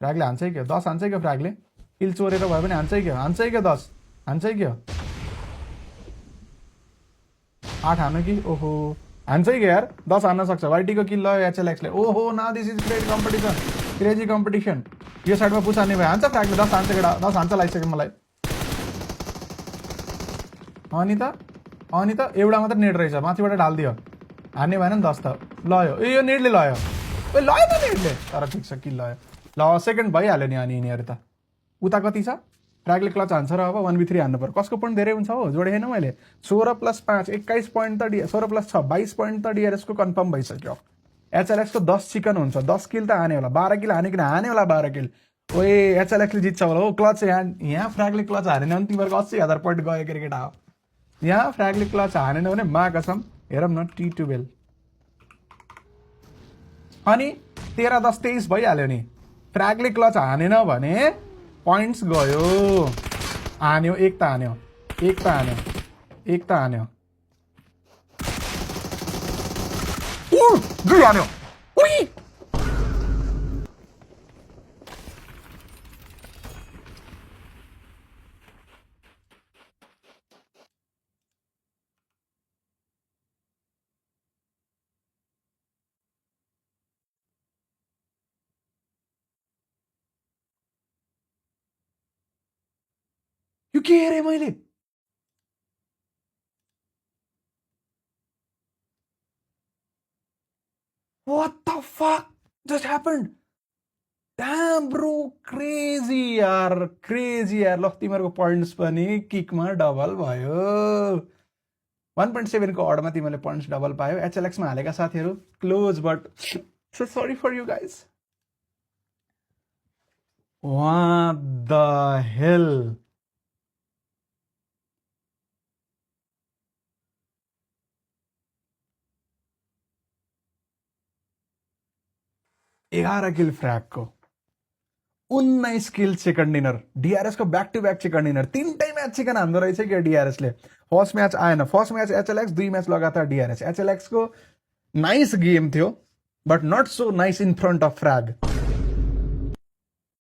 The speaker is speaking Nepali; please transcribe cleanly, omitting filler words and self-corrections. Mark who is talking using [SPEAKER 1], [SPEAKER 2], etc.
[SPEAKER 1] फ्र्यागले हान्छै क्या 10 हान्छै क्या फ्र्यागले किल चोरेर भए पनि हान्छै क्या 10 हान्छै क्या 8 हान्नु कि ओहो हान्छै क्या यार 10 हान्न सक्छ वाइटीको किल लयो एचएलएक्सले ओहो ना this is great competition crazy competition यो साइडमा पुछ हान्ने भयो हान्छ फ्र्यागले 10 हान्छ केटा 10 हान्छ लागिसक्यो मलाई अनि त एउटा मात्र नेट रहेछ माथिबाट ढालिदियो हान्ने भएन नि 10 त लयो ए यो नेटले लयो लयो त नेटले तर ठिक छ किल लयो ल सेकेन्ड भइहाल्यो नि अनि यिनीहरू त उता कति छ फ्र्यागले क्लच हान्छ र अब 1v3 हान्नु पर्यो कसको पोइन्ट धेरै हुन्छ हो जोडे होइन मैले 16 + 5 21 पोइन्ट त 16 + 6 22 पोइन्ट त डिआरएसको कन्फर्म भइसक्यो एचएलएक्सको 10 चिकन हुन्छ 10 किल त हाने होला 12 किल हाने कि हाने होला 12 किल ओए एचएलएक्सले जित्छ होला हो क्लच यहाँ फ्र्यागले क्लच हारेन भने तिमीहरूको 80,000 पोइन्ट गयो क्रिकेट हो यहाँ फ्र्यागले क्लच हानेन भने मा कसम हेरौँ न T12 अनि 13 10 23 भइहाल्यो नि फ्र्यागले क्लच हानेन भने पोइन्ट्स गयो हान्यो एक त हान्यो दुई हान्यो उई यो के हेरेँ मैले What the fuck just happened? Damn bro, crazy यार ल तिमीहरूको पोइन्ट्स पनि किकमा डबल भयो 1.7 को अडमा तिमीले पोइन्ट्स डबल पायो एचएलएक्समा हालेका साथीहरू close but so sorry for you guys What the hell? एघार किल फ्र्यागको 19 किल चिकन डिनर डिआरएस को back to back chicken dinner 3टै मैच चिकन हान्दो रहेछ कि डिआरएस ले फर्स्ट मैच आएन फर्स्ट मैच एचएलएक्स 2 मैच लगातार डिआरएस एचएलएक्स को नाइस गेम थियो but not so nice in front of फ्र्याग